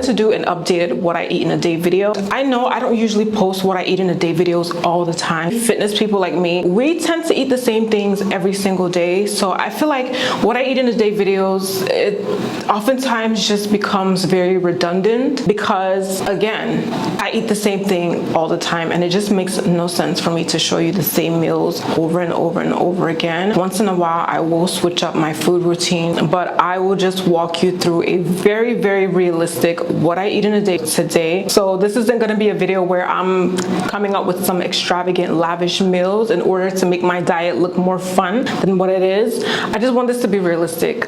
to do an updated what I eat in a day video. I know I don't usually post what I eat in a day videos all the time. Fitness people like me, we tend to eat the same things every single day. So I feel like what I eat in a day videos, it oftentimes just becomes very redundant because, again, I eat the same thing all the time, and it just makes no sense for me to show you the same meals over and over and over again. Once in a while, I will switch up my food routine, but I will just walk you through a very realistic what I eat in a day today. So this isn't going to be a video where I'm coming up with some extravagant, lavish meals in order to make my diet look more fun than what it is. I just want this to be realistic.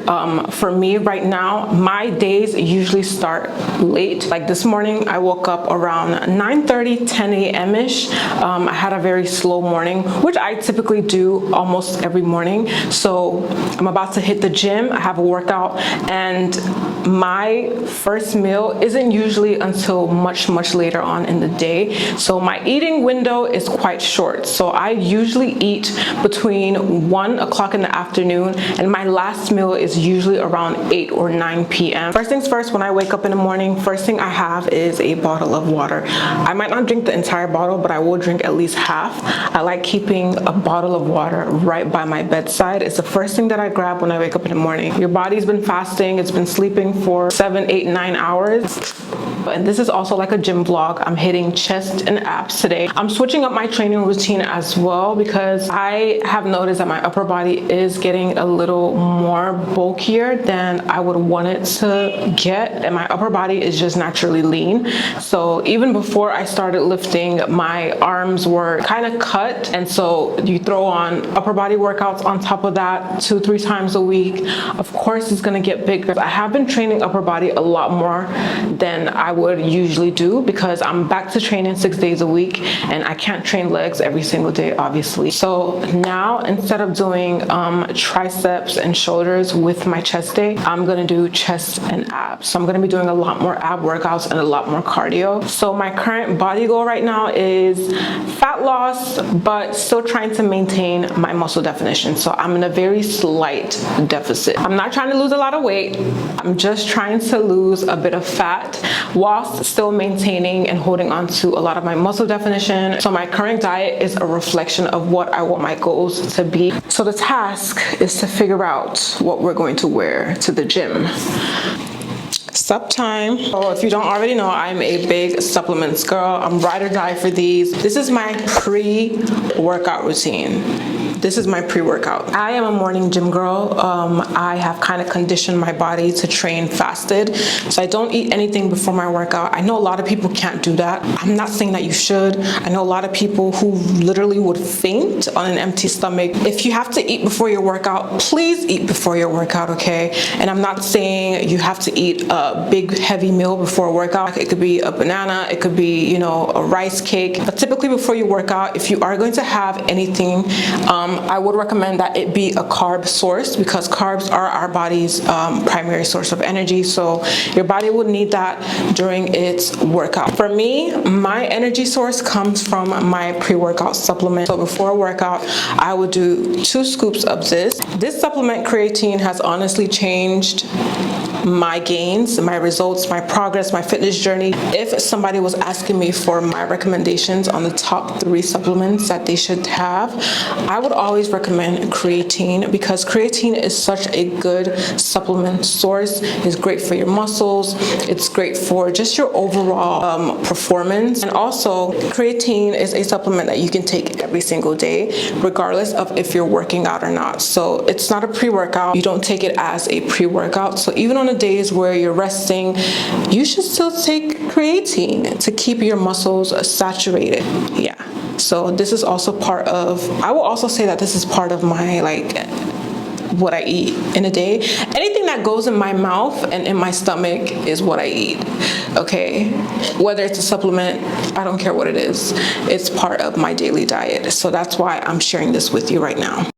For me right now, my days usually start late. Like this morning, I woke up around 9:30, 10 a.m. ish. I had a very slow morning, which I typically do almost every morning. So I'm about to hit the gym. I have a workout, and my first meal isn't usually until much later on in the day. So my eating window is quite short. So I usually eat between 1 o'clock in the afternoon, and my last meal is usually around 8 or 9 p.m. First things first, when I wake up in the morning, first thing I have is a bottle of water. I might not drink the entire bottle, but I will drink at least half. I like keeping a bottle of water right by my bedside. It's the first thing that I grab when I wake up in the morning. Your body's been fasting, it's been sleeping for 7, 8, 9 hours. And this is also like a gym vlog. I'm hitting chest and abs today. I'm switching up my training routine as well because I have noticed that my upper body is getting a little more bulkier than I would want it to get, and my upper body is just naturally lean. So even before I started lifting, my arms were kind of cut, and so you throw on upper body workouts on top of that 2-3 times a week, of course it's going to get bigger. I have been training upper body a lot more than I would usually do because I'm back to training 6 days a week, and I can't train legs every single day, obviously. So now, instead of doing triceps and shoulders with my chest day, I'm gonna do chest and abs. So I'm gonna be doing a lot more ab workouts and a lot more cardio. So my current body goal right now is fat loss, but still trying to maintain my muscle definition. So I'm in a very slight deficit. I'm not trying to lose a lot of weight. I'm just trying to lose a bit of fat whilst still maintaining and holding on to a lot of my muscle definition. So my current diet is a reflection of what I want my goals to be. So the task is to figure out what we're going to wear to the gym. Sup time. So if you don't already know, I'm a big supplements girl. I'm ride or die for these. This is my pre-workout routine. This is my pre-workout. I am a morning gym girl. I have kind of conditioned my body to train fasted. So I don't eat anything before my workout. I know a lot of people can't do that. I'm not saying that you should. I know a lot of people who literally would faint on an empty stomach. If you have to eat before your workout, please eat before your workout, okay? And I'm not saying you have to eat a big heavy meal before a workout. It could be a banana, it could be, you know, a rice cake. But typically before you work out, if you are going to have anything, I would recommend that it be a carb source because carbs are our body's primary source of energy. So your body will need that during its workout. For me, my energy source comes from my pre-workout supplement. So before a workout, I would do 2 scoops of this. This supplement, creatine, has honestly changed my gains, my results, my progress, my fitness journey. If somebody was asking me for my recommendations on the top 3 supplements that they should have, I would always recommend creatine because creatine is such a good supplement source. It's great for your muscles. It's great for just your overall performance. And also, creatine is a supplement that you can take every single day, regardless of if you're working out or not. So it's not a pre-workout. You don't take it as a pre-workout. So even on the days where you're resting, you should still take creatine to keep your muscles saturated. Yeah. So this is also part of, I will also say that this is part of my what I eat in a day. Anything that goes in my mouth and in my stomach is what I eat, okay? Whether it's a supplement, I don't care what it is. It's part of my daily diet. So that's why I'm sharing this with you right now.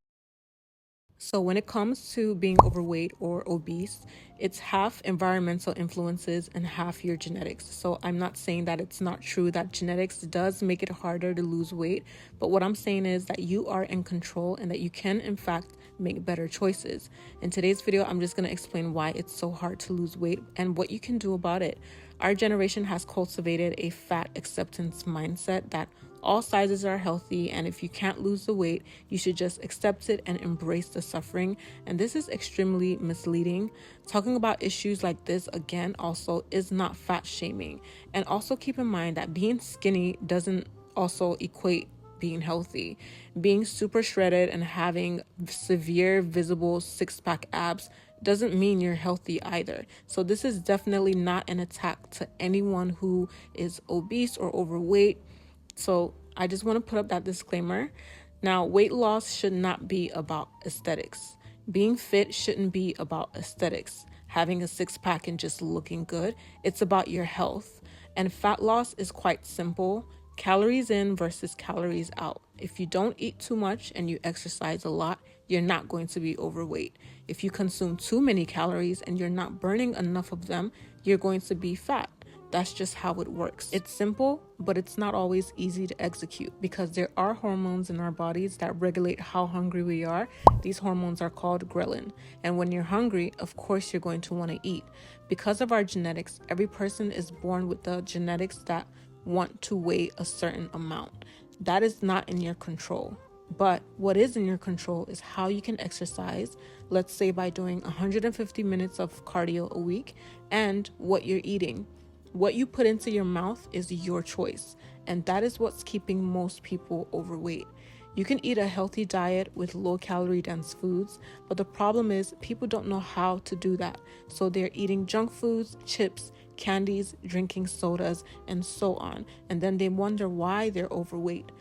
So when it comes to being overweight or obese, it's half environmental influences and half your genetics. So I'm not saying that it's not true that genetics does make it harder to lose weight, but what I'm saying is that you are in control and that you can, in fact, make better choices. In today's video, I'm just going to explain why it's so hard to lose weight and what you can do about it. Our generation has cultivated a fat acceptance mindset that all sizes are healthy, and if you can't lose the weight, you should just accept it and embrace the suffering. And this is extremely misleading. Talking about issues like this again also is not fat shaming. And also keep in mind that being skinny doesn't also equate being healthy. Being super shredded and having severe visible six-pack abs doesn't mean you're healthy either. So this is definitely not an attack to anyone who is obese or overweight. So I just want to put up that disclaimer. Now, weight loss should not be about aesthetics. Being fit shouldn't be about aesthetics. Having a six-pack and just looking good. It's about your health. And fat loss is quite simple. Calories in versus calories out. If you don't eat too much and you exercise a lot, you're not going to be overweight. If you consume too many calories and you're not burning enough of them, you're going to be fat. That's just how it works. It's simple, but it's not always easy to execute because there are hormones in our bodies that regulate how hungry we are. These hormones are called ghrelin. And when you're hungry, of course, you're going to want to eat. Because of our genetics, every person is born with the genetics that want to weigh a certain amount. That is not in your control. But what is in your control is how you can exercise, let's say by doing 150 minutes of cardio a week, and what you're eating. What you put into your mouth is your choice, and that is what's keeping most people overweight. You can eat a healthy diet with low-calorie dense foods, but the problem is people don't know how to do that. So they're eating junk foods, chips, candies, drinking sodas, and so on, and then they wonder why they're overweight.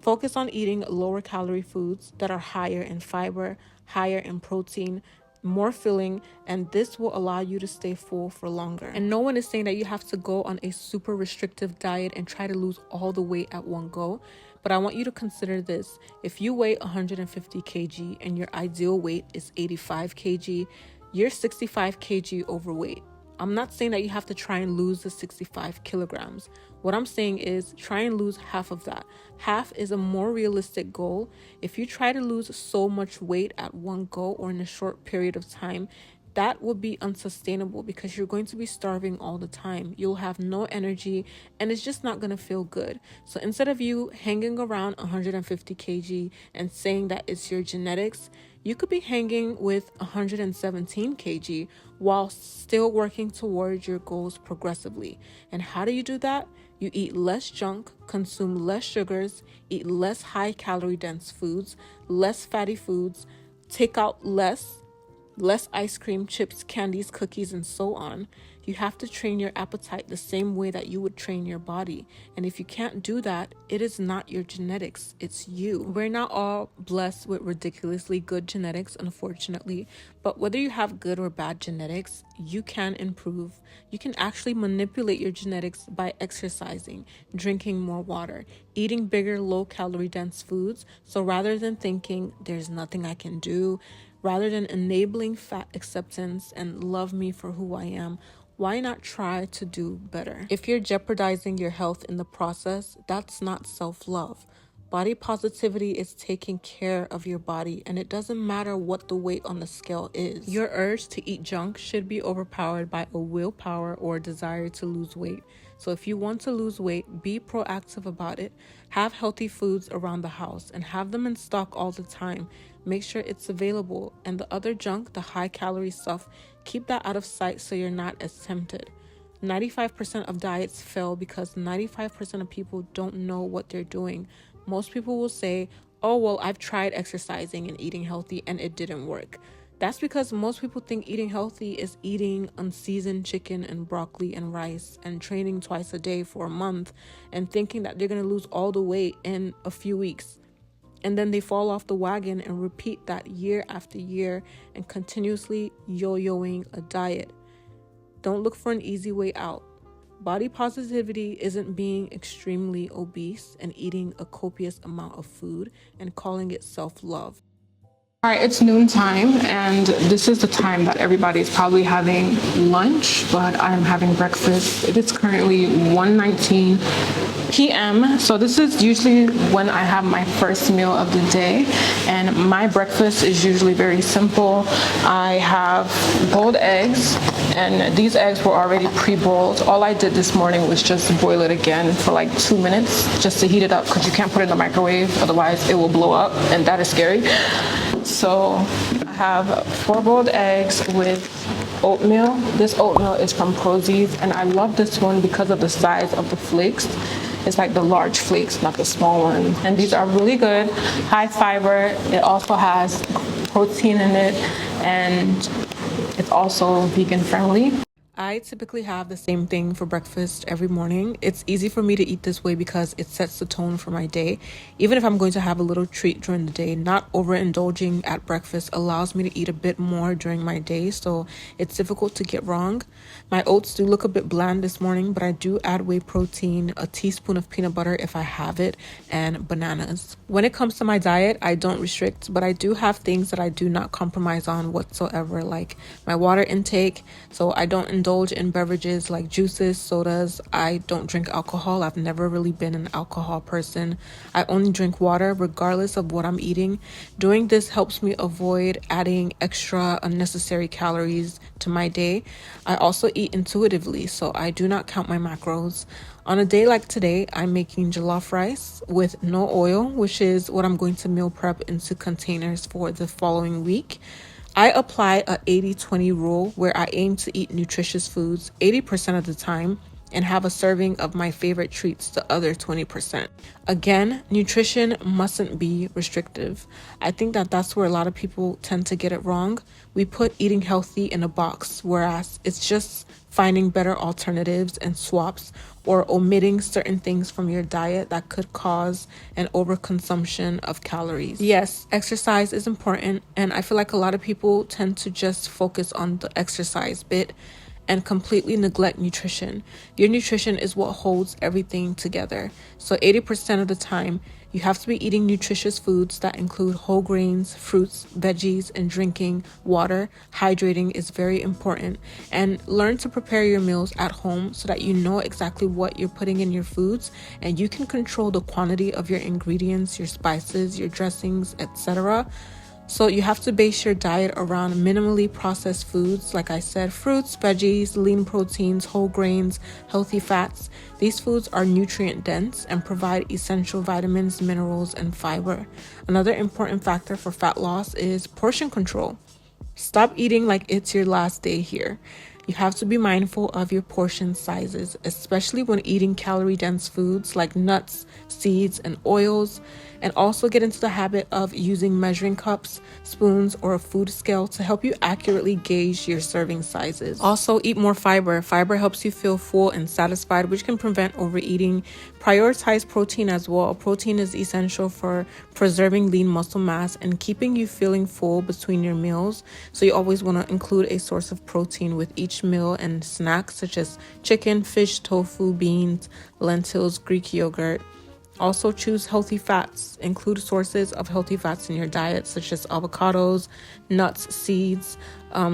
Focus on eating lower calorie foods that are higher in fiber, higher in protein, more filling, and this will allow you to stay full for longer. And no one is saying that you have to go on a super restrictive diet and try to lose all the weight at one go. But I want you to consider this. If you weigh 150 kg and your ideal weight is 85 kg, you're 65 kg overweight. I'm not saying that you have to try and lose the 65 kilograms. What I'm saying is try and lose half of that. Half is a more realistic goal. If you try to lose so much weight at one go or in a short period of time, that would be unsustainable because you're going to be starving all the time. You'll have no energy and it's just not going to feel good. So instead of you hanging around 150 kg and saying that it's your genetics, you could be hanging with 117 kg while still working towards your goals progressively. And how do you do that? You eat less junk, consume less sugars, eat less high calorie dense foods, less fatty foods, take out less ice cream, chips, candies, cookies, and so on. You have to train your appetite the same way that you would train your body. And if you can't do that, it is not your genetics, it's you. We're not all blessed with ridiculously good genetics, unfortunately. But whether you have good or bad genetics, you can improve. You can actually manipulate your genetics by exercising, drinking more water, eating bigger, low-calorie dense foods. So rather than thinking, there's nothing I can do, rather than enabling fat acceptance and love me for who I am, why not try to do better? If you're jeopardizing your health in the process, that's not self-love. Body positivity is taking care of your body, and it doesn't matter what the weight on the scale is. Your urge to eat junk should be overpowered by a willpower or a desire to lose weight. So if you want to lose weight, be proactive about it. Have healthy foods around the house and have them in stock all the time. Make sure it's available. And the other junk, the high calorie stuff, keep that out of sight so you're not as tempted. 95% of diets fail because 95% of people don't know what they're doing. Most people will say, oh, well, I've tried exercising and eating healthy and it didn't work. That's because most people think eating healthy is eating unseasoned chicken and broccoli and rice and training twice a day for a month and thinking that they're going to lose all the weight in a few weeks. And then they fall off the wagon and repeat that year after year and continuously yo-yoing a diet. Don't look for an easy way out. Body positivity isn't being extremely obese and eating a copious amount of food and calling it self-love. All right, it's noontime, and this is the time that everybody's probably having lunch, but I'm having breakfast. It is currently 1:19. p.m. So this is usually when I have my first meal of the day, and my breakfast is usually very simple. I have boiled eggs, and these eggs were already pre-boiled. All I did this morning was just boil it again for like 2 minutes just to heat it up, because you can't put it in the microwave, otherwise it will blow up, and that is scary. So I have 4 boiled eggs with oatmeal. This oatmeal is from Prozis, and I love this one because of the size of the flakes. It's like the large flakes, not the small ones. And these are really good, high fiber. It also has protein in it, and it's also vegan friendly. I typically have the same thing for breakfast every morning. It's easy for me to eat this way because it sets the tone for my day. Even if I'm going to have a little treat during the day, not overindulging at breakfast allows me to eat a bit more during my day, so it's difficult to get wrong. My oats do look a bit bland this morning, but I do add whey protein, a teaspoon of peanut butter if I have it, and bananas. When it comes to my diet, I don't restrict, but I do have things that I do not compromise on whatsoever, like my water intake. So I don't indulge in beverages like juices, sodas. I don't drink alcohol. I've never really been an alcohol person. I only drink water regardless of what I'm eating. Doing this helps me avoid adding extra unnecessary calories to my day. I also eat intuitively, so I do not count my macros. On a day like today, I'm making jollof rice with no oil, which is what I'm going to meal prep into containers for the following week. I apply a 80-20 rule where I aim to eat nutritious foods 80% of the time and have a serving of my favorite treats the other 20%. Again, nutrition mustn't be restrictive. I think that that's where a lot of people tend to get it wrong. We put eating healthy in a box, whereas it's just finding better alternatives and swaps, or omitting certain things from your diet that could cause an overconsumption of calories. Yes, exercise is important, and I feel like a lot of people tend to just focus on the exercise bit and completely neglect nutrition. Your nutrition is what holds everything together. So 80% of the time, you have to be eating nutritious foods that include whole grains, fruits, veggies, and drinking water. Hydrating is very important. And learn to prepare your meals at home so that you know exactly what you're putting in your foods, and you can control the quantity of your ingredients, your spices, your dressings, etc. So you have to base your diet around minimally processed foods, like I said, fruits, veggies, lean proteins, whole grains, healthy fats. These foods are nutrient dense and provide essential vitamins, minerals, and fiber. Another important factor for fat loss is portion control. Stop eating like it's your last day here. You have to be mindful of your portion sizes, especially when eating calorie-dense foods like nuts, seeds, and oils, and also get into the habit of using measuring cups, spoons, or a food scale to help you accurately gauge your serving sizes. Also, eat more fiber. Fiber helps you feel full and satisfied, which can prevent overeating. Prioritize protein as well. Protein is essential for preserving lean muscle mass and keeping you feeling full between your meals. So you always want to include a source of protein with each meal and snacks such as chicken, fish, tofu, beans, lentils, Greek yogurt. Also choose healthy fats. Include sources of healthy fats in your diet such as avocados, nuts, seeds,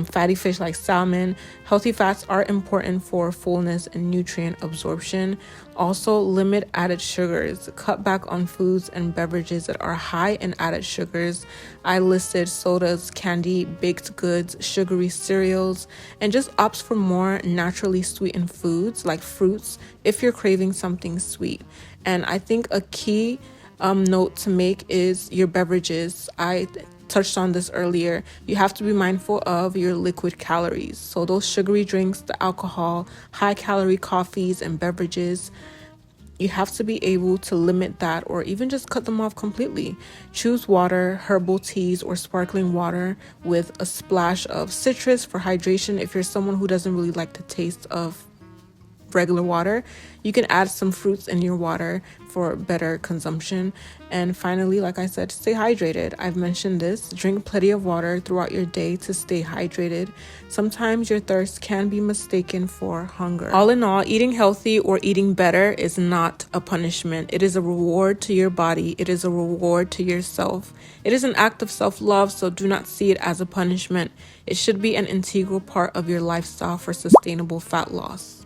fatty fish like salmon. Healthy fats are important for fullness and nutrient absorption. Also, limit added sugars. Cut back on foods and beverages that are high in added sugars. I listed sodas, candy, baked goods, sugary cereals, and just opt for more naturally sweetened foods like fruits if you're craving something sweet. And I think a key note to make is your beverages. I touched on this earlier. You have to be mindful of your liquid calories. So those sugary drinks, the alcohol, high calorie coffees and beverages, you have to be able to limit that or even just cut them off completely. Choose water, herbal teas, or sparkling water with a splash of citrus for hydration. If you're someone who doesn't really like the taste of regular water, you can add some fruits in your water for better consumption. And finally, like I said, stay hydrated. I've mentioned this. Drink plenty of water throughout your day to stay hydrated. Sometimes your thirst can be mistaken for hunger. All in all, eating healthy or eating better is not a punishment. It is a reward to your body. It is a reward to yourself. It is an act of self-love, so do not see it as a punishment. It should be an integral part of your lifestyle for sustainable fat loss.